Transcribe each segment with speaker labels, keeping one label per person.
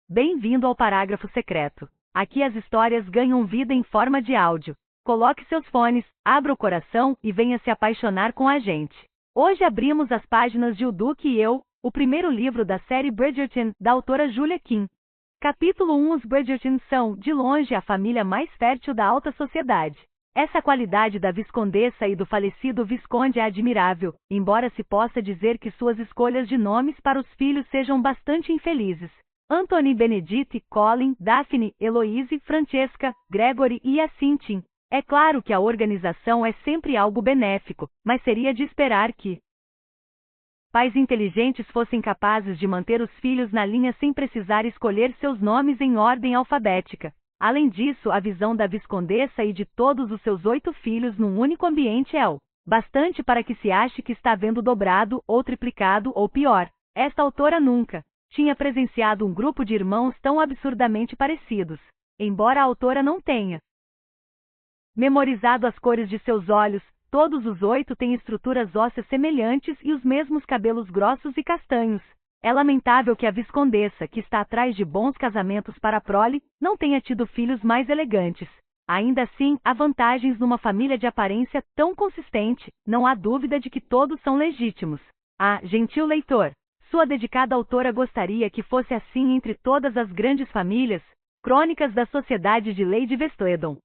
Speaker 1: Bem-vindo ao Parágrafo Secreto. Aqui as histórias ganham vida em forma de áudio. Coloque seus fones, abra o coração e venha se apaixonar com a gente. Hoje abrimos as páginas de O Duque e Eu, o primeiro livro da série Bridgerton, da autora Julia Quinn. Capítulo 1. Os Bridgerton são, de longe, a família mais fértil da alta sociedade. Essa qualidade da viscondessa e do falecido visconde é admirável, embora se possa dizer que suas escolhas de nomes para os filhos sejam bastante infelizes. Anthony, Benedict, Colin, Daphne, Eloise, Francesca, Gregory e Assintin. É claro que a organização é sempre algo benéfico, mas seria de esperar que pais inteligentes fossem capazes de manter os filhos na linha sem precisar escolher seus nomes em ordem alfabética. Além disso, a visão da viscondessa e de todos os seus 8 filhos num único ambiente é o bastante para que se ache que está vendo dobrado, ou triplicado, ou pior. Esta autora nunca tinha presenciado um grupo de irmãos tão absurdamente parecidos. Embora a autora não tenha memorizado as cores de seus olhos, todos os 8 têm estruturas ósseas semelhantes e os mesmos cabelos grossos e castanhos. É lamentável que a viscondessa, que está atrás de bons casamentos para a prole, não tenha tido filhos mais elegantes. Ainda assim, há vantagens numa família de aparência tão consistente, não há dúvida de que todos são legítimos. Ah, gentil leitor, sua dedicada autora gostaria que fosse assim entre todas as grandes famílias. Crônicas da Sociedade de Lady Westledon.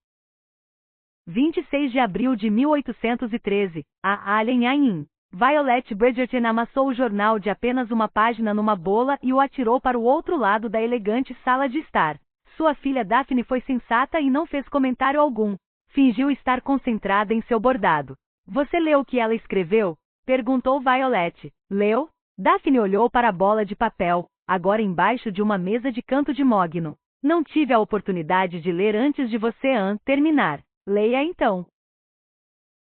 Speaker 1: 26 de abril de 1813, a Allen Ain. Violet Bridgerton amassou o jornal de apenas uma página numa bola e o atirou para o outro lado da elegante sala de estar. Sua filha Daphne foi sensata e não fez comentário algum. Fingiu estar concentrada em seu bordado. Você leu o que ela escreveu? Perguntou Violet. Leu? Daphne olhou para a bola de papel, agora embaixo de uma mesa de canto de mogno. Não tive a oportunidade de ler antes de você terminar. Leia então.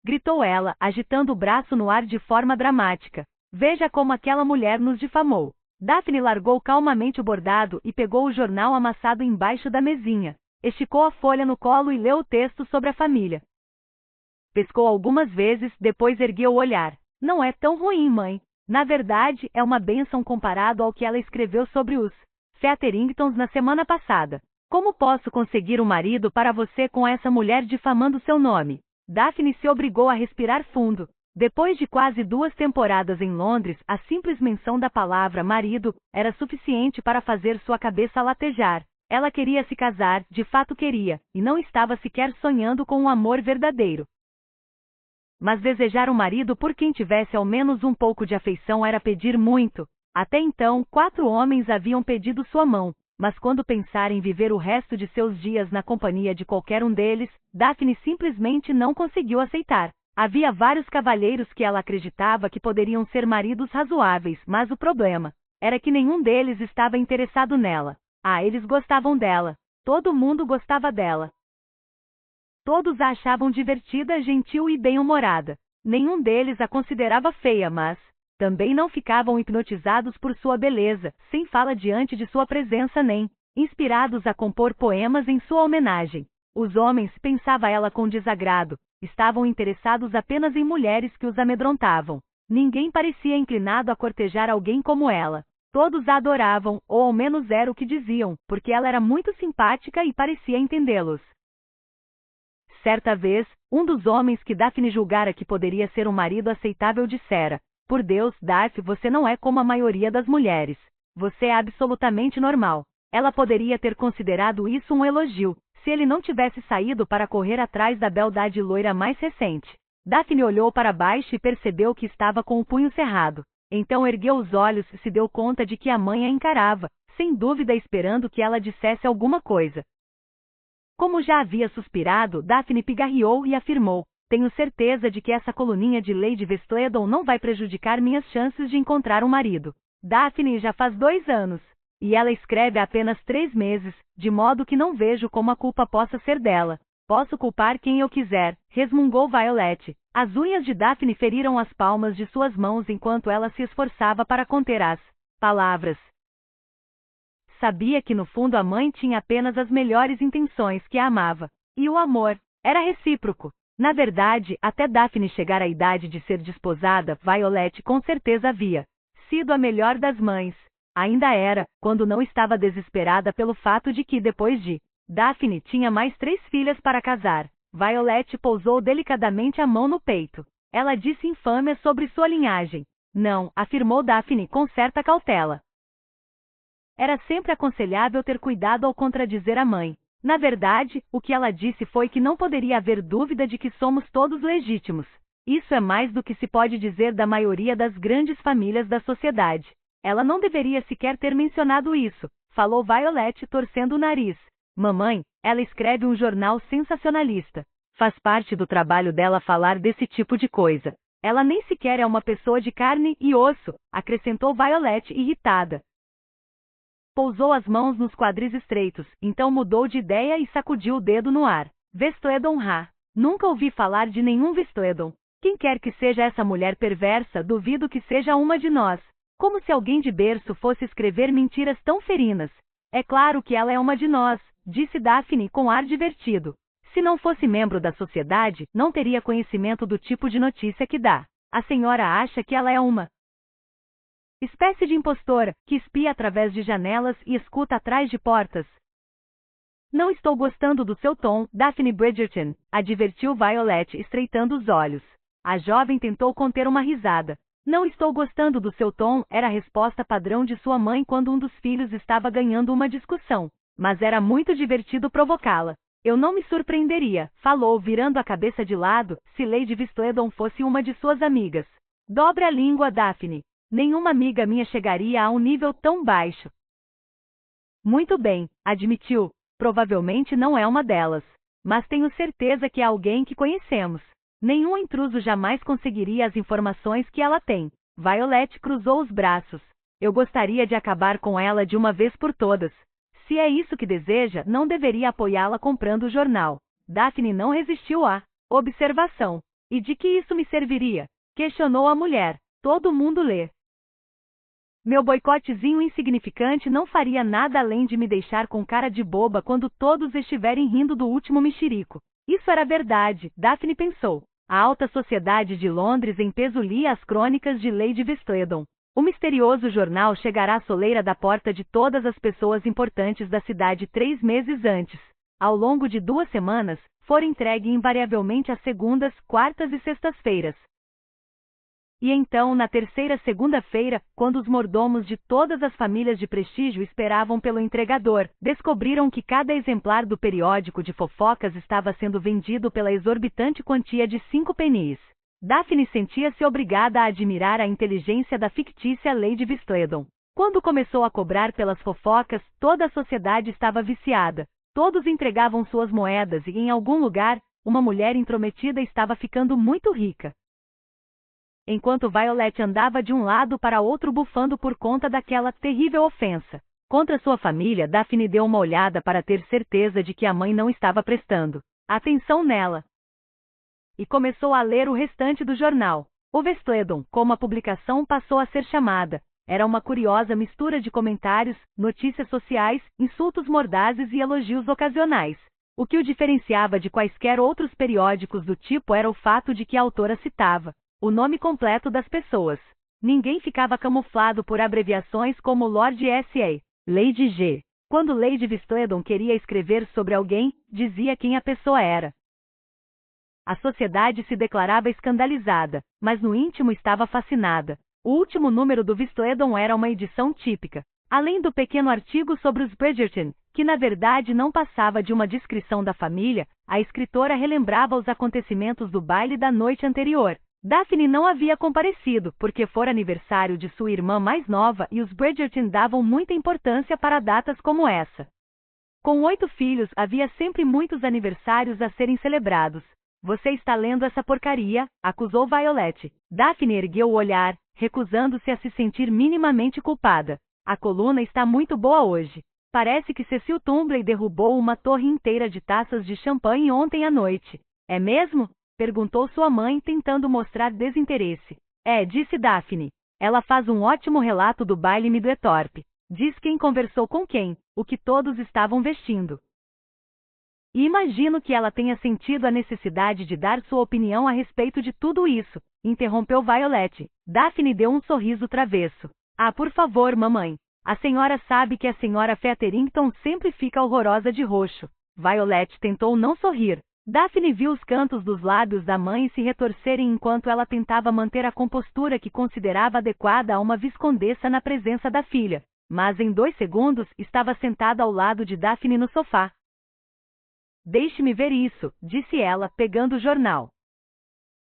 Speaker 1: Gritou ela, agitando o braço no ar de forma dramática. Veja como aquela mulher nos difamou. Daphne largou calmamente o bordado e pegou o jornal amassado embaixo da mesinha. Esticou a folha no colo e leu o texto sobre a família. Pescou algumas vezes, depois ergueu o olhar. Não é tão ruim, mãe. Na verdade, é uma bênção comparado ao que ela escreveu sobre os Featheringtons na semana passada. Como posso conseguir um marido para você com essa mulher difamando seu nome? Daphne se obrigou a respirar fundo. Depois de quase 2 temporadas em Londres, a simples menção da palavra marido era suficiente para fazer sua cabeça latejar. Ela queria se casar, de fato queria, e não estava sequer sonhando com um amor verdadeiro. Mas desejar um marido por quem tivesse ao menos um pouco de afeição era pedir muito. Até então, 4 homens haviam pedido sua mão. Mas quando pensar em viver o resto de seus dias na companhia de qualquer um deles, Daphne simplesmente não conseguiu aceitar. Havia vários cavalheiros que ela acreditava que poderiam ser maridos razoáveis, mas o problema era que nenhum deles estava interessado nela. Ah, eles gostavam dela. Todo mundo gostava dela. Todos a achavam divertida, gentil e bem-humorada. Nenhum deles a considerava feia, mas também não ficavam hipnotizados por sua beleza, sem fala diante de sua presença nem inspirados a compor poemas em sua homenagem. Os homens, pensava ela com desagrado, estavam interessados apenas em mulheres que os amedrontavam. Ninguém parecia inclinado a cortejar alguém como ela. Todos a adoravam, ou ao menos era o que diziam, porque ela era muito simpática e parecia entendê-los. Certa vez, um dos homens que Daphne julgara que poderia ser um marido aceitável dissera: por Deus, Darcy, você não é como a maioria das mulheres. Você é absolutamente normal. Ela poderia ter considerado isso um elogio, se ele não tivesse saído para correr atrás da beldade loira mais recente. Daphne olhou para baixo e percebeu que estava com o punho cerrado. Então ergueu os olhos e se deu conta de que a mãe a encarava, sem dúvida esperando que ela dissesse alguma coisa. Como já havia suspirado, Daphne pigarreou e afirmou: tenho certeza de que essa coluninha de Lady Westledon não vai prejudicar minhas chances de encontrar um marido. Daphne já faz 2 anos. E ela escreve há apenas 3 meses, de modo que não vejo como a culpa possa ser dela. Posso culpar quem eu quiser, resmungou Violet. As unhas de Daphne feriram as palmas de suas mãos enquanto ela se esforçava para conter as palavras. Sabia que no fundo a mãe tinha apenas as melhores intenções, que a amava. E o amor era recíproco. Na verdade, até Daphne chegar à idade de ser desposada, Violet com certeza havia sido a melhor das mães. Ainda era, quando não estava desesperada pelo fato de que, depois de Daphne tinha mais 3 filhas para casar. Violet pousou delicadamente a mão no peito. Ela disse infâmia sobre sua linhagem. Não, afirmou Daphne com certa cautela. Era sempre aconselhável ter cuidado ao contradizer a mãe. Na verdade, o que ela disse foi que não poderia haver dúvida de que somos todos legítimos. Isso é mais do que se pode dizer da maioria das grandes famílias da sociedade. Ela não deveria sequer ter mencionado isso, falou Violet torcendo o nariz. Mamãe, ela escreve um jornal sensacionalista. Faz parte do trabalho dela falar desse tipo de coisa. Ela nem sequer é uma pessoa de carne e osso, acrescentou Violet irritada. Pousou as mãos nos quadris estreitos, então mudou de ideia e sacudiu o dedo no ar. Vestledon Ha. Nunca ouvi falar de nenhum Vestledon. Quem quer que seja essa mulher perversa, duvido que seja uma de nós. Como se alguém de berço fosse escrever mentiras tão ferinas. É claro que ela é uma de nós, disse Daphne com ar divertido. Se não fosse membro da sociedade, não teria conhecimento do tipo de notícia que dá. A senhora acha que ela é uma espécie de impostora, que espia através de janelas e escuta atrás de portas. Não estou gostando do seu tom, Daphne Bridgerton, advertiu Violet estreitando os olhos. A jovem tentou conter uma risada. Não estou gostando do seu tom, era a resposta padrão de sua mãe quando um dos filhos estava ganhando uma discussão. Mas era muito divertido provocá-la. Eu não me surpreenderia, falou virando a cabeça de lado, se Lady Vestledon fosse uma de suas amigas. Dobre a língua, Daphne. Nenhuma amiga minha chegaria a um nível tão baixo. Muito bem, admitiu. Provavelmente não é uma delas. Mas tenho certeza que é alguém que conhecemos. Nenhum intruso jamais conseguiria as informações que ela tem. Violet cruzou os braços. Eu gostaria de acabar com ela de uma vez por todas. Se é isso que deseja, não deveria apoiá-la comprando o jornal. Daphne não resistiu à observação. E de que isso me serviria? Questionou a mulher. Todo mundo lê. Meu boicotezinho insignificante não faria nada além de me deixar com cara de boba quando todos estiverem rindo do último mexerico. Isso era verdade, Daphne pensou. A alta sociedade de Londres em peso lia as crônicas de Lady Vestledon. O misterioso jornal chegará à soleira da porta de todas as pessoas importantes da cidade 3 meses antes. Ao longo de 2 semanas, for entregue invariavelmente às segundas, quartas e sextas-feiras. E então, na terceira segunda-feira, quando os mordomos de todas as famílias de prestígio esperavam pelo entregador, descobriram que cada exemplar do periódico de fofocas estava sendo vendido pela exorbitante quantia de 5 pennies. Daphne sentia-se obrigada a admirar a inteligência da fictícia Lady Vestledon. Quando começou a cobrar pelas fofocas, toda a sociedade estava viciada. Todos entregavam suas moedas e, em algum lugar, uma mulher intrometida estava ficando muito rica. Enquanto Violet andava de um lado para outro bufando por conta daquela terrível ofensa contra sua família, Daphne deu uma olhada para ter certeza de que a mãe não estava prestando atenção nela. E começou a ler o restante do jornal. O Vestledon, como a publicação passou a ser chamada, era uma curiosa mistura de comentários, notícias sociais, insultos mordazes e elogios ocasionais. O que o diferenciava de quaisquer outros periódicos do tipo era o fato de que a autora citava o nome completo das pessoas. Ninguém ficava camuflado por abreviações como Lord S.A., Lady G. Quando Lady Vestledon queria escrever sobre alguém, dizia quem a pessoa era. A sociedade se declarava escandalizada, mas no íntimo estava fascinada. O último número do Vestledon era uma edição típica. Além do pequeno artigo sobre os Bridgerton, que na verdade não passava de uma descrição da família, a escritora relembrava os acontecimentos do baile da noite anterior. Daphne não havia comparecido, porque fora aniversário de sua irmã mais nova e os Bridgerton davam muita importância para datas como essa. Com 8 filhos, havia sempre muitos aniversários a serem celebrados. Você está lendo essa porcaria, acusou Violet. Daphne ergueu o olhar, recusando-se a se sentir minimamente culpada. A coluna está muito boa hoje. Parece que Cecil Tumbley derrubou uma torre inteira de taças de champanhe ontem à noite. É mesmo? Perguntou sua mãe, tentando mostrar desinteresse. É, disse Daphne. Ela faz um ótimo relato do baile Middlethorpe. Diz quem conversou com quem, o que todos estavam vestindo. E imagino que ela tenha sentido a necessidade de dar sua opinião a respeito de tudo isso, interrompeu Violet. Daphne deu um sorriso travesso. Ah, por favor, mamãe. A senhora sabe que a senhora Featherington sempre fica horrorosa de roxo. Violet tentou não sorrir. Daphne viu os cantos dos lábios da mãe se retorcerem enquanto ela tentava manter a compostura que considerava adequada a uma viscondessa na presença da filha. Mas em 2 segundos estava sentada ao lado de Daphne no sofá. Deixe-me ver isso, disse ela, pegando o jornal.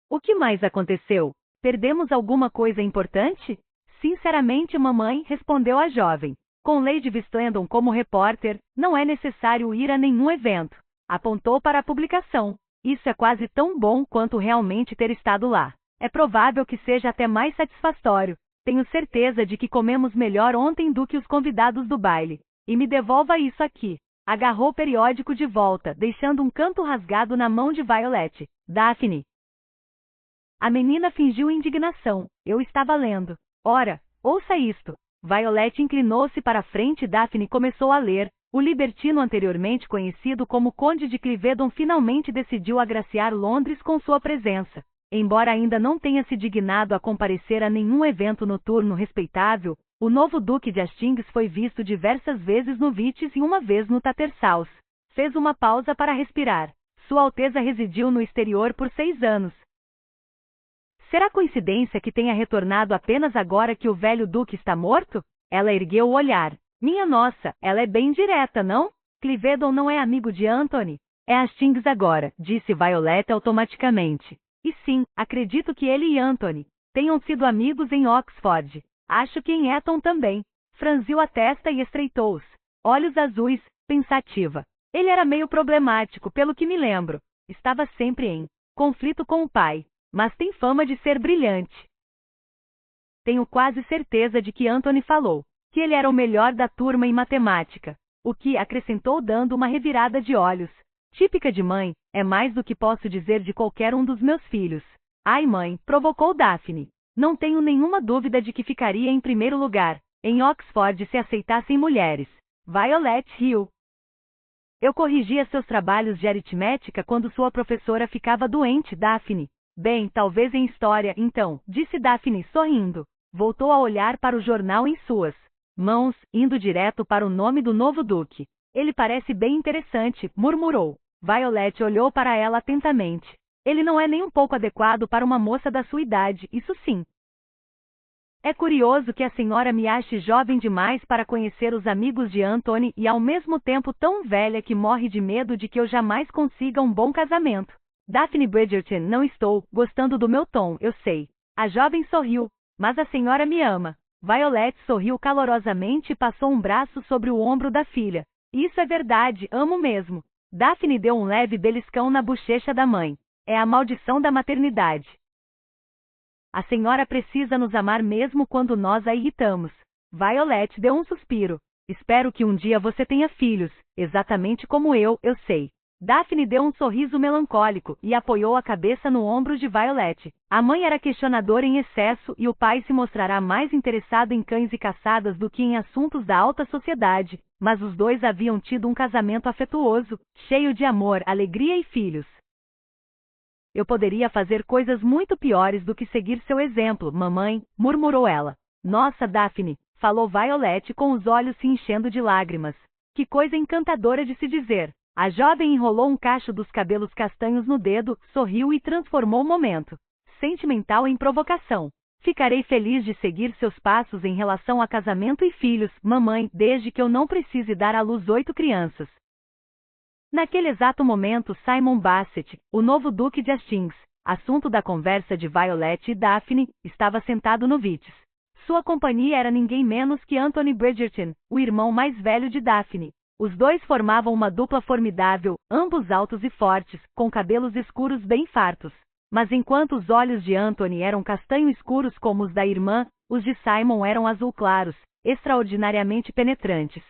Speaker 1: O que mais aconteceu? Perdemos alguma coisa importante? Sinceramente, mamãe, respondeu a jovem. Com Lady Vislandon como repórter, não é necessário ir a nenhum evento. Apontou para a publicação. Isso é quase tão bom quanto realmente ter estado lá. É provável que seja até mais satisfatório. Tenho certeza de que comemos melhor ontem do que os convidados do baile. E me devolva isso aqui. Agarrou o periódico de volta, deixando um canto rasgado na mão de Violet. Daphne. A menina fingiu indignação. Eu estava lendo. Ora, ouça isto. Violet inclinou-se para a frente e Daphne começou a ler. O libertino anteriormente conhecido como Conde de Clivedon finalmente decidiu agraciar Londres com sua presença. Embora ainda não tenha se dignado a comparecer a nenhum evento noturno respeitável, o novo Duque de Hastings foi visto diversas vezes no Vites e uma vez no Tattersall's. Fez uma pausa para respirar. Sua Alteza residiu no exterior por 6 anos. Será coincidência que tenha retornado apenas agora que o velho Duque está morto? Ela ergueu o olhar. Minha nossa, ela é bem direta, não? Clivedon não é amigo de Anthony? É Hastings agora, disse Violet automaticamente. E sim, acredito que ele e Anthony tenham sido amigos em Oxford. Acho que em Eton também. Franziu a testa e estreitou os olhos azuis, pensativa. Ele era meio problemático, pelo que me lembro. Estava sempre em conflito com o pai, mas tem fama de ser brilhante. Tenho quase certeza de que Anthony falou que ele era o melhor da turma em matemática, o que acrescentou dando uma revirada de olhos. Típica de mãe, é mais do que posso dizer de qualquer um dos meus filhos. Ai mãe, provocou Daphne. Não tenho nenhuma dúvida de que ficaria em primeiro lugar, em Oxford se aceitassem mulheres. Violet riu. Eu corrigia seus trabalhos de aritmética quando sua professora ficava doente, Daphne. Bem, talvez em história, então, disse Daphne sorrindo. Voltou a olhar para o jornal em suas mãos, indo direto para o nome do novo duque. Ele parece bem interessante, murmurou. Violet olhou para ela atentamente. Ele não é nem um pouco adequado para uma moça da sua idade, isso sim. É curioso que a senhora me ache jovem demais para conhecer os amigos de Anthony e ao mesmo tempo tão velha que morre de medo de que eu jamais consiga um bom casamento. Daphne Bridgerton, não estou gostando do meu tom, eu sei. A jovem sorriu. Mas a senhora me ama. Violet sorriu calorosamente e passou um braço sobre o ombro da filha. Isso é verdade, amo mesmo. Daphne deu um leve beliscão na bochecha da mãe. É a maldição da maternidade. A senhora precisa nos amar mesmo quando nós a irritamos. Violet deu um suspiro. Espero que um dia você tenha filhos, exatamente como eu sei. Daphne deu um sorriso melancólico e apoiou a cabeça no ombro de Violet. A mãe era questionadora em excesso e o pai se mostrará mais interessado em cães e caçadas do que em assuntos da alta sociedade, mas os dois haviam tido um casamento afetuoso, cheio de amor, alegria e filhos. Eu poderia fazer coisas muito piores do que seguir seu exemplo, mamãe, murmurou ela. Nossa, Daphne, falou Violet com os olhos se enchendo de lágrimas. Que coisa encantadora de se dizer. A jovem enrolou um cacho dos cabelos castanhos no dedo, sorriu e transformou o momento sentimental em provocação. Ficarei feliz de seguir seus passos em relação a casamento e filhos, mamãe, desde que eu não precise dar à luz 8 crianças. Naquele exato momento, Simon Bassett, o novo Duque de Hastings, assunto da conversa de Violet e Daphne, estava sentado no Vites. Sua companhia era ninguém menos que Anthony Bridgerton, o irmão mais velho de Daphne. Os dois formavam uma dupla formidável, ambos altos e fortes, com cabelos escuros bem fartos. Mas enquanto os olhos de Anthony eram castanho escuros como os da irmã, os de Simon eram azul claros, extraordinariamente penetrantes.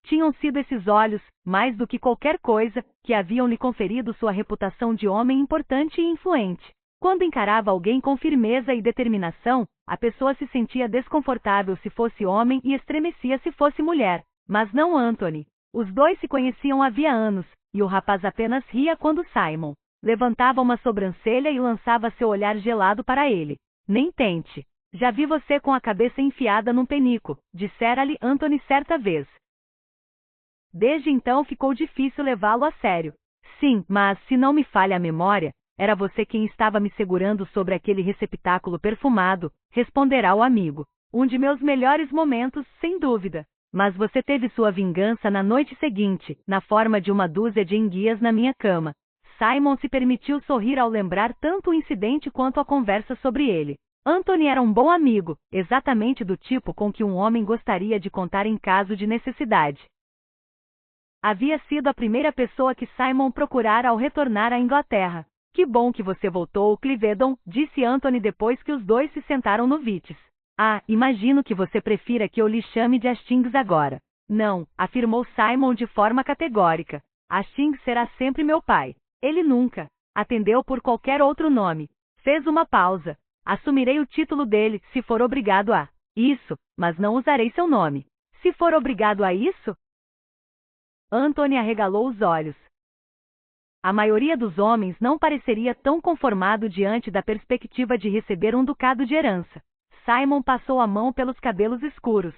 Speaker 1: Tinham sido esses olhos, mais do que qualquer coisa, que haviam lhe conferido sua reputação de homem importante e influente. Quando encarava alguém com firmeza e determinação, a pessoa se sentia desconfortável se fosse homem e estremecia se fosse mulher. Mas não Anthony. Os dois se conheciam havia anos, e o rapaz apenas ria quando Simon levantava uma sobrancelha e lançava seu olhar gelado para ele. Nem tente. Já vi você com a cabeça enfiada num penico, dissera-lhe Anthony certa vez. Desde então ficou difícil levá-lo a sério. Sim, mas, se não me falha a memória, era você quem estava me segurando sobre aquele receptáculo perfumado, responderá o amigo. Um de meus melhores momentos, sem dúvida. Mas você teve sua vingança na noite seguinte, na forma de uma dúzia de enguias na minha cama. Simon se permitiu sorrir ao lembrar tanto o incidente quanto a conversa sobre ele. Anthony era um bom amigo, exatamente do tipo com que um homem gostaria de contar em caso de necessidade. Havia sido a primeira pessoa que Simon procurara ao retornar à Inglaterra. Que bom que você voltou, Clivedon, disse Anthony depois que os dois se sentaram no Vites. Ah, imagino que você prefira que eu lhe chame de Hastings agora. Não, afirmou Simon de forma categórica. Hastings será sempre meu pai. Ele nunca atendeu por qualquer outro nome. Fez uma pausa. Assumirei o título dele, se for obrigado a isso, mas não usarei seu nome. Se for obrigado a isso? Anthony arregalou os olhos. A maioria dos homens não pareceria tão conformado diante da perspectiva de receber um ducado de herança. Simon passou a mão pelos cabelos escuros.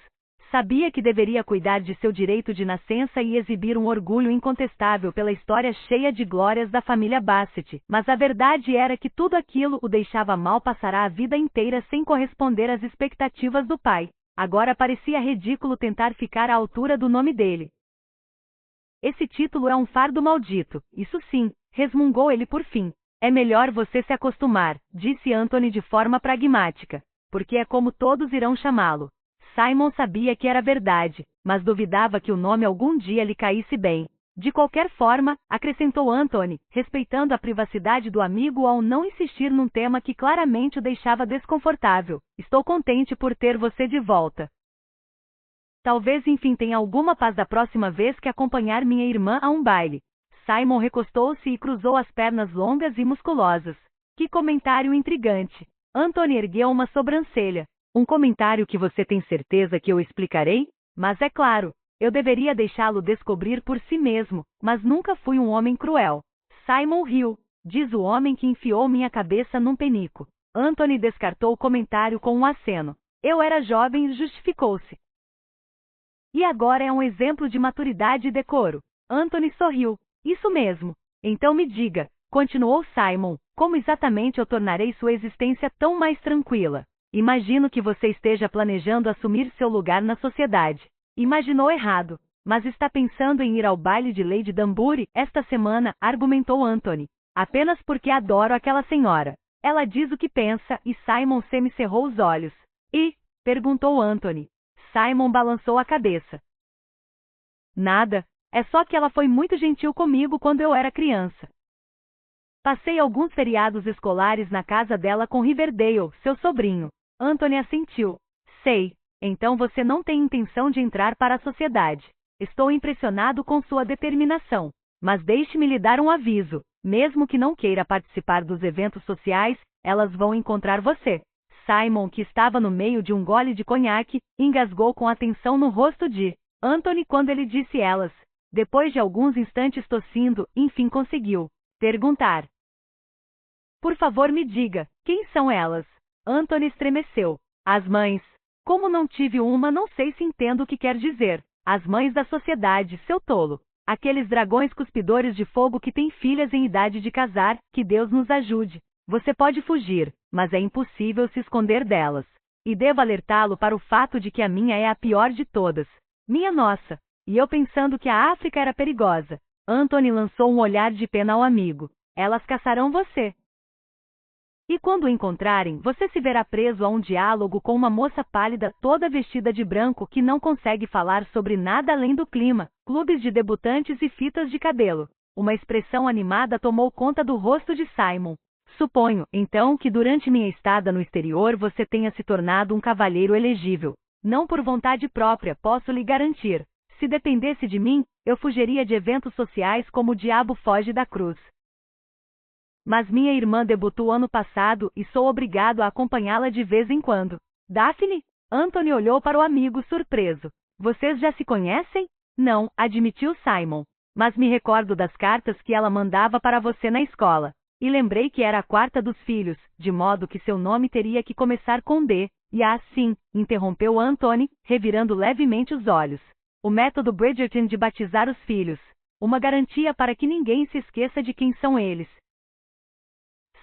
Speaker 1: Sabia que deveria cuidar de seu direito de nascença e exibir um orgulho incontestável pela história cheia de glórias da família Bassett, mas a verdade era que tudo aquilo o deixava mal passar a vida inteira sem corresponder às expectativas do pai. Agora parecia ridículo tentar ficar à altura do nome dele. Esse título é um fardo maldito, isso sim, resmungou ele por fim. É melhor você se acostumar, disse Anthony de forma pragmática, porque é como todos irão chamá-lo. Simon sabia que era verdade, mas duvidava que o nome algum dia lhe caísse bem. De qualquer forma, acrescentou Anthony, respeitando a privacidade do amigo ao não insistir num tema que claramente o deixava desconfortável. Estou contente por ter você de volta. Talvez enfim tenha alguma paz da próxima vez que acompanhar minha irmã a um baile. Simon recostou-se e cruzou as pernas longas e musculosas. Que comentário intrigante. Anthony ergueu uma sobrancelha. Um comentário que você tem certeza que eu explicarei? Mas é claro, eu deveria deixá-lo descobrir por si mesmo, mas nunca fui um homem cruel. Simon riu, diz o homem que enfiou minha cabeça num penico. Anthony descartou o comentário com um aceno. Eu era jovem e justificou-se. E agora é um exemplo de maturidade e decoro. Anthony sorriu. Isso mesmo. Então me diga, continuou Simon, como exatamente eu tornarei sua existência tão mais tranquila? Imagino que você esteja planejando assumir seu lugar na sociedade. Imaginou errado, mas está pensando em ir ao baile de Lady Danbury esta semana, argumentou Anthony. Apenas porque adoro aquela senhora. Ela diz o que pensa e Simon semicerrou os olhos. E? Perguntou Anthony. Simon balançou a cabeça. Nada, é só que ela foi muito gentil comigo quando eu era criança. Passei alguns feriados escolares na casa dela com Riverdale, seu sobrinho. Anthony assentiu. Sei, então você não tem intenção de entrar para a sociedade. Estou impressionado com sua determinação. Mas deixe-me lhe dar um aviso. Mesmo que não queira participar dos eventos sociais, elas vão encontrar você. Simon, que estava no meio de um gole de conhaque, engasgou com atenção no rosto de Anthony quando ele disse elas. Depois de alguns instantes tossindo, enfim conseguiu perguntar. Por favor me diga, quem são elas? Anthony estremeceu. As mães. Como não tive uma, não sei se entendo o que quer dizer. As mães da sociedade, seu tolo. Aqueles dragões cuspidores de fogo que têm filhas em idade de casar, que Deus nos ajude. Você pode fugir, mas é impossível se esconder delas. E devo alertá-lo para o fato de que a minha é a pior de todas. Minha nossa! E eu pensando que a África era perigosa. Anthony lançou um olhar de pena ao amigo. Elas caçarão você. E quando o encontrarem, você se verá preso a um diálogo com uma moça pálida toda vestida de branco que não consegue falar sobre nada além do clima, clubes de debutantes e fitas de cabelo. Uma expressão animada tomou conta do rosto de Simon. Suponho, então, que durante minha estada no exterior você tenha se tornado um cavalheiro elegível. Não por vontade própria, posso lhe garantir. Se dependesse de mim, eu fugiria de eventos sociais como o diabo foge da cruz. Mas minha irmã debutou ano passado e sou obrigado a acompanhá-la de vez em quando. Daphne? Anthony olhou para o amigo surpreso. Vocês já se conhecem? Não, admitiu Simon. Mas me recordo das cartas que ela mandava para você na escola. E lembrei que era a quarta dos filhos, de modo que seu nome teria que começar com D. E assim, interrompeu Anthony, revirando levemente os olhos. O método Bridgerton de batizar os filhos. Uma garantia para que ninguém se esqueça de quem são eles.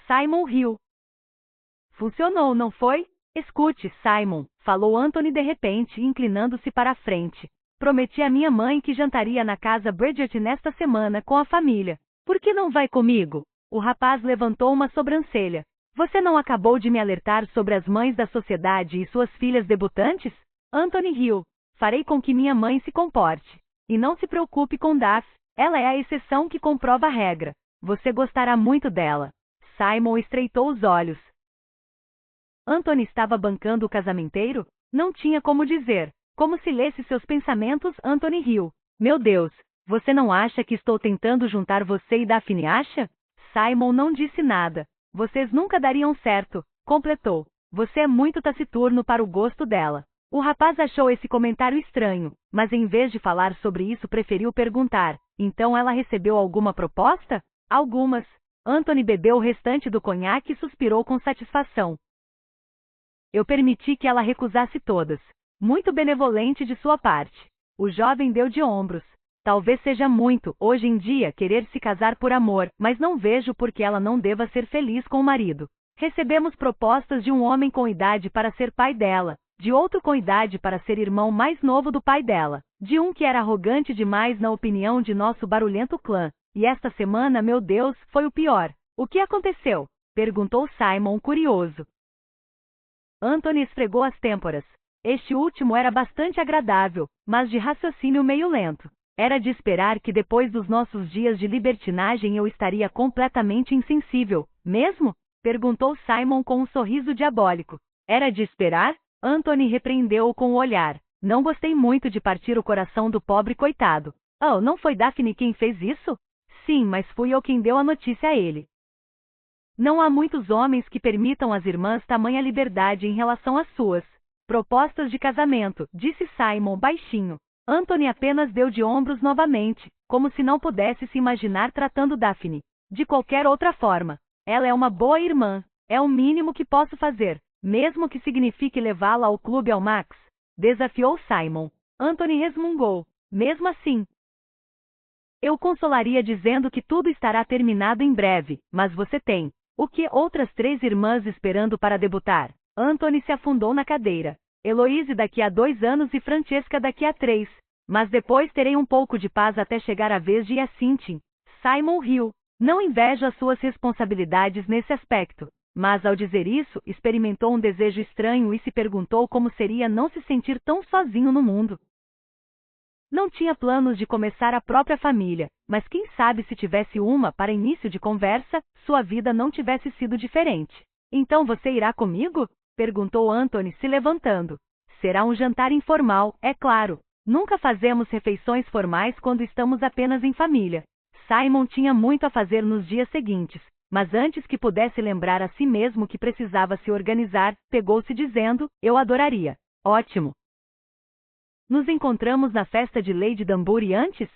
Speaker 1: Simon riu. Funcionou, não foi? Escute, Simon, falou Anthony de repente, inclinando-se para a frente. Prometi à minha mãe que jantaria na casa Bridgerton nesta semana com a família. Por que não vai comigo? O rapaz levantou uma sobrancelha. Você não acabou de me alertar sobre as mães da sociedade e suas filhas debutantes? Anthony riu. Farei com que minha mãe se comporte. E não se preocupe com Daphne, ela é a exceção que comprova a regra. Você gostará muito dela. Simon estreitou os olhos. Anthony estava bancando o casamenteiro? Não tinha como dizer. Como se lesse seus pensamentos, Anthony riu. Meu Deus, você não acha que estou tentando juntar você e Daphne, acha? Simon não disse nada. Vocês nunca dariam certo, completou. Você é muito taciturno para o gosto dela. O rapaz achou esse comentário estranho, mas em vez de falar sobre isso preferiu perguntar. Então ela recebeu alguma proposta? Algumas. Anthony bebeu o restante do conhaque e suspirou com satisfação. Eu permiti que ela recusasse todas. Muito benevolente de sua parte. O jovem deu de ombros. Talvez seja muito, hoje em dia, querer se casar por amor, mas não vejo por que ela não deva ser feliz com o marido. Recebemos propostas de um homem com idade para ser pai dela, de outro com idade para ser irmão mais novo do pai dela, de um que era arrogante demais na opinião de nosso barulhento clã. E esta semana, meu Deus, foi o pior. O que aconteceu? Perguntou Simon, curioso. Anthony esfregou as têmporas. Este último era bastante agradável, mas de raciocínio meio lento. Era de esperar que depois dos nossos dias de libertinagem eu estaria completamente insensível, mesmo? Perguntou Simon com um sorriso diabólico. Era de esperar? Anthony repreendeu-o com o olhar. Não gostei muito de partir o coração do pobre coitado. Oh, não foi Daphne quem fez isso? Sim, mas fui eu quem deu a notícia a ele. Não há muitos homens que permitam às irmãs tamanha liberdade em relação às suas propostas de casamento, disse Simon baixinho. Anthony apenas deu de ombros novamente, como se não pudesse se imaginar tratando Daphne de qualquer outra forma. Ela é uma boa irmã, é o mínimo que posso fazer, mesmo que signifique levá-la ao clube ao Max, desafiou Simon. Anthony resmungou. Mesmo assim, eu consolaria dizendo que tudo estará terminado em breve, mas você tem o que outras 3 irmãs esperando para debutar? Anthony se afundou na cadeira. Heloise daqui a 2 anos e Francesca daqui a 3. Mas depois terei um pouco de paz até chegar a vez de Hyacinthe. Simon riu. Não invejo as suas responsabilidades nesse aspecto. Mas ao dizer isso, experimentou um desejo estranho e se perguntou como seria não se sentir tão sozinho no mundo. Não tinha planos de começar a própria família, mas quem sabe se tivesse uma para início de conversa, sua vida não tivesse sido diferente. Então você irá comigo? Perguntou Anthony se levantando. Será um jantar informal, é claro. Nunca fazemos refeições formais quando estamos apenas em família. Simon tinha muito a fazer nos dias seguintes, mas antes que pudesse lembrar a si mesmo que precisava se organizar, pegou-se dizendo, eu adoraria. Ótimo. Nos encontramos na festa de Lady Danbury antes?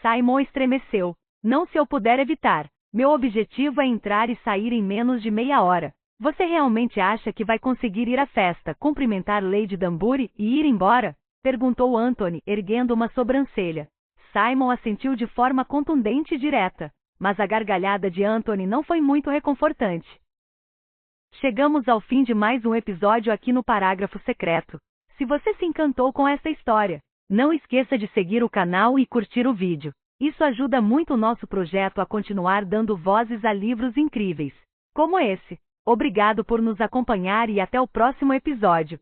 Speaker 1: Simon estremeceu. Não se eu puder evitar. Meu objetivo é entrar e sair em menos de meia hora. Você realmente acha que vai conseguir ir à festa, cumprimentar Lady Danbury e ir embora? Perguntou Anthony, erguendo uma sobrancelha. Simon assentiu de forma contundente e direta, mas a gargalhada de Anthony não foi muito reconfortante. Chegamos ao fim de mais um episódio aqui no Parágrafo Secreto. Se você se encantou com essa história, não esqueça de seguir o canal e curtir o vídeo. Isso ajuda muito o nosso projeto a continuar dando vozes a livros incríveis, como esse. Obrigado por nos acompanhar e até o próximo episódio.